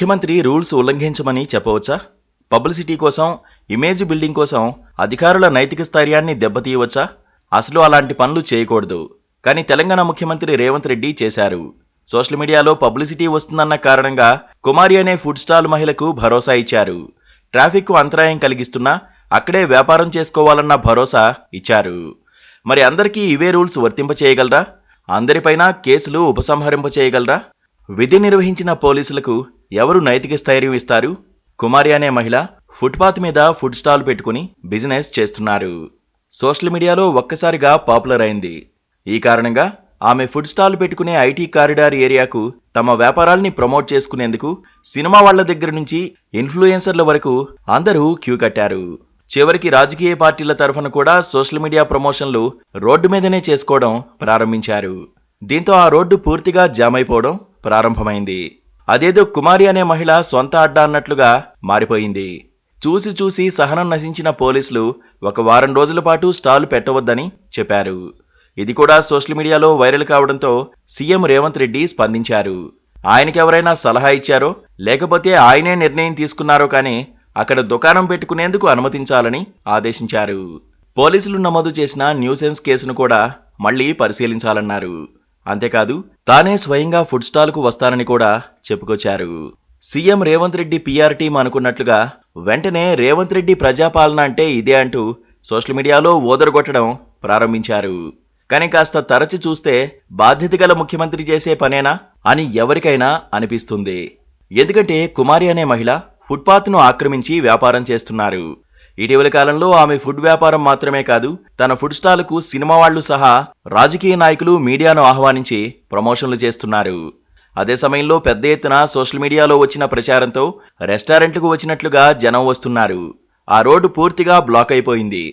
ముఖ్యమంత్రి రూల్స్ ఉల్లంఘించమని చెప్పవచ్చా? పబ్లిసిటీ కోసం, ఇమేజ్ బిల్డింగ్ కోసం అధికారుల నైతిక స్థైర్యాన్ని దెబ్బతీయవచ్చా? అసలు అలాంటి పనులు చేయకూడదు. కానీ తెలంగాణ ముఖ్యమంత్రి రేవంత్ రెడ్డి చేశారు. సోషల్ మీడియాలో పబ్లిసిటీ వస్తుందన్న కారణంగా కుమారి అనే ఫుడ్ స్టాల్ మహిళకు భరోసా ఇచ్చారు. ట్రాఫిక్కు అంతరాయం కలిగిస్తున్నా అక్కడే వ్యాపారం చేసుకోవాలన్న భరోసా ఇచ్చారు. మరి అందరికీ ఇవే రూల్స్ వర్తింపచేయగలరా? అందరిపైన కేసులు ఉపసంహరింపచేయగలరా? విధి నిర్వహించిన పోలీసులకు ఎవరు నైతిక స్థైర్యం ఇస్తారు? కుమారి అనే మహిళ ఫుట్పాత్ మీద ఫుడ్ స్టాల్ పెట్టుకుని బిజినెస్ చేస్తున్నారు. సోషల్ మీడియాలో ఒక్కసారిగా పాపులర్ అయింది. ఈ కారణంగా ఆమె ఫుడ్ స్టాల్ పెట్టుకునే ఐటీ కారిడార్ ఏరియాకు తమ వ్యాపారాల్ని ప్రమోట్ చేసుకునేందుకు సినిమా వాళ్ల దగ్గర నుంచి ఇన్ఫ్లుయెన్సర్ల వరకు అందరూ క్యూ కట్టారు. చివరికి రాజకీయ పార్టీల తరఫున కూడా సోషల్ మీడియా ప్రమోషన్లు రోడ్డు మీదనే చేసుకోవడం ప్రారంభించారు. దీంతో ఆ రోడ్డు పూర్తిగా జామ్ అయిపోవడం ప్రారంభమైంది. అదేదో కుమారి అనే మహిళ సొంత అడ్డా అన్నట్లుగా మారిపోయింది. చూసి చూసి సహనం నశించిన పోలీసులు ఒక వారం రోజుల పాటు స్టాల్ పెట్టవద్దని చెప్పారు. ఇది కూడా సోషల్ మీడియాలో వైరల్ కావడంతో సీఎం రేవంత్ రెడ్డి స్పందించారు. ఆయనకెవరైనా సలహా ఇచ్చారో లేకపోతే ఆయనే నిర్ణయం తీసుకున్నారో కానీ అక్కడ దుకాణం పెట్టుకునేందుకు అనుమతించాలని ఆదేశించారు. పోలీసులు నమోదు చేసిన న్యూసెన్స్ కేసును కూడా మళ్లీ పరిశీలించాలన్నారు. అంతేకాదు తానే స్వయంగా ఫుడ్ స్టాల్కు వస్తానని కూడా చెప్పుకొచ్చారు. CM Revanth Reddy PR team అనుకున్నట్లుగా వెంటనే రేవంత్ రెడ్డి ప్రజాపాలన అంటే ఇదే అంటూ సోషల్ మీడియాలో ఓదరగొట్టడం ప్రారంభించారు. కానీ కాస్త తరచి చూస్తే బాధ్యత గల ముఖ్యమంత్రి చేసే పనేనా అని ఎవరికైనా అనిపిస్తుంది. ఎందుకంటే కుమారి అనే మహిళ ఫుట్పాత్ను ఆక్రమించి వ్యాపారం చేస్తున్నారు. ఇటీవల కాలంలో ఆమె ఫుడ్ వ్యాపారం మాత్రమే కాదు, తన ఫుడ్ స్టాల్కు సినిమా వాళ్లు సహా రాజకీయ నాయకులు మీడియాను ఆహ్వానించి ప్రమోషన్లు చేస్తున్నారు. అదే సమయంలో పెద్ద ఎత్తున సోషల్ మీడియాలో వచ్చిన ప్రచారంతో రెస్టారెంట్లకు వచ్చినట్లుగా జనం వస్తున్నారు. ఆ రోడ్డు పూర్తిగా బ్లాక్ అయిపోయింది.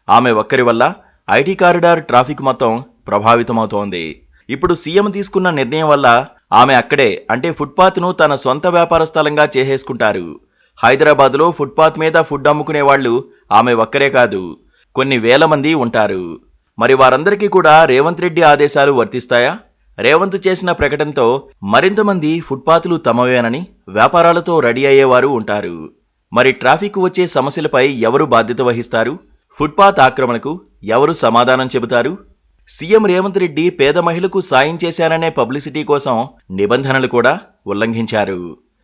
ఆమె ఒక్కరి వల్ల ఐటీ కారిడార్ ట్రాఫిక్ మొత్తం ప్రభావితమవుతోంది. ఇప్పుడు సీఎం తీసుకున్న నిర్ణయం వల్ల ఆమె అక్కడే అంటే ఫుట్పాత్ను తన సొంత వ్యాపార స్థలంగా చేసేసుకుంటారు. హైదరాబాద్లో ఫుట్పాత్ మీద ఫుడ్ అమ్ముకునే వాళ్ళు ఆమె ఒక్కరే కాదు, కొన్ని వేల మంది ఉంటారు. మరి వారందరికీ కూడా రేవంత్ రెడ్డి ఆదేశాలు వర్తిస్తాయా? రేవంత్ చేసిన ప్రకటనతో మరింత మంది ఫుట్పాత్లు తమవేనని వ్యాపారాలతో రెడీ అయ్యేవారు ఉంటారు. మరి ట్రాఫిక్ వచ్చే సమస్యలపై ఎవరు బాధ్యత వహిస్తారు? ఫుట్పాత్ ఆక్రమణకు ఎవరు సమాధానం చెబుతారు? సీఎం రేవంత్ రెడ్డి పేద మహిళకు సాయం చేశాననే పబ్లిసిటీ కోసం నిబంధనలు కూడా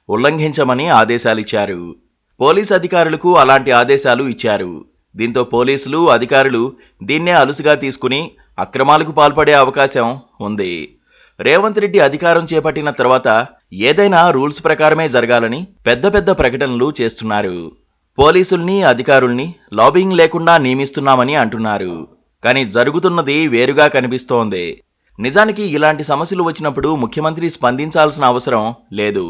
ఉల్లంఘించమని ఆదేశాలిచ్చారు. పోలీస్ అధికారులకు అలాంటి ఆదేశాలు ఇచ్చారు. దీంతో పోలీసులు, అధికారులు దీన్నే అలుసుగా తీసుకుని అక్రమాలకు పాల్పడే అవకాశం ఉంది. రేవంత్ రెడ్డి అధికారం చేపట్టిన తర్వాత ఏదైనా రూల్స్ ప్రకారమే జరగాలని పెద్ద పెద్ద ప్రకటనలు చేస్తున్నారు. పోలీసుల్ని, అధికారుల్ని లాబింగ్ లేకుండా నియమిస్తున్నామని అంటున్నారు. కానీ జరుగుతున్నది వేరుగా కనిపిస్తోంది. నిజానికి ఇలాంటి సమస్యలు వచ్చినప్పుడు ముఖ్యమంత్రి స్పందించాల్సిన అవసరం లేదు.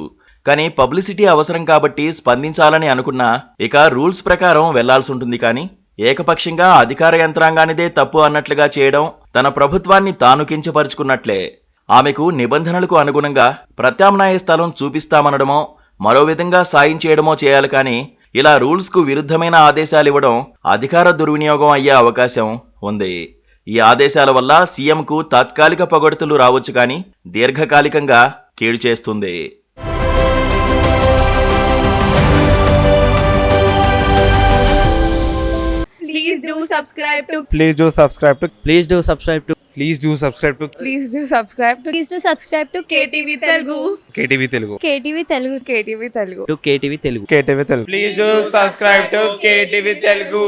కానీ పబ్లిసిటీ అవసరం కాబట్టి స్పందించాలని అనుకున్నా ఇక రూల్స్ ప్రకారం వెళ్లాల్సి ఉంటుంది. కానీ ఏకపక్షంగా అధికార యంత్రాంగానిదే తప్పు అన్నట్లుగా చేయడం తన ప్రభుత్వాన్ని తాను కించపరుచుకున్నట్లే. ఆమెకు నిబంధనలకు అనుగుణంగా ప్రత్యామ్నాయ స్థలం చూపిస్తామనడమో మరో విధంగా సాయం చేయడమో చేయాలి. కానీ ఇలా రూల్స్కు విరుద్ధమైన ఆదేశాలివ్వడం అధికార దుర్వినియోగం అయ్యే అవకాశం ఉంది. ఈ ఆదేశాల వల్ల సీఎంకు తాత్కాలిక పొగడ్తలు రావచ్చు, కానీ దీర్ఘకాలికంగా కీడు చేస్తుంది. Please do subscribe to Please do subscribe to Please do subscribe to Please do subscribe to Please do subscribe to Please do subscribe to KTV Telugu. KTV Telugu. KTV Telugu. KTV Telugu. KTV Telugu. KTV Telugu. Please do subscribe to KTV Telugu.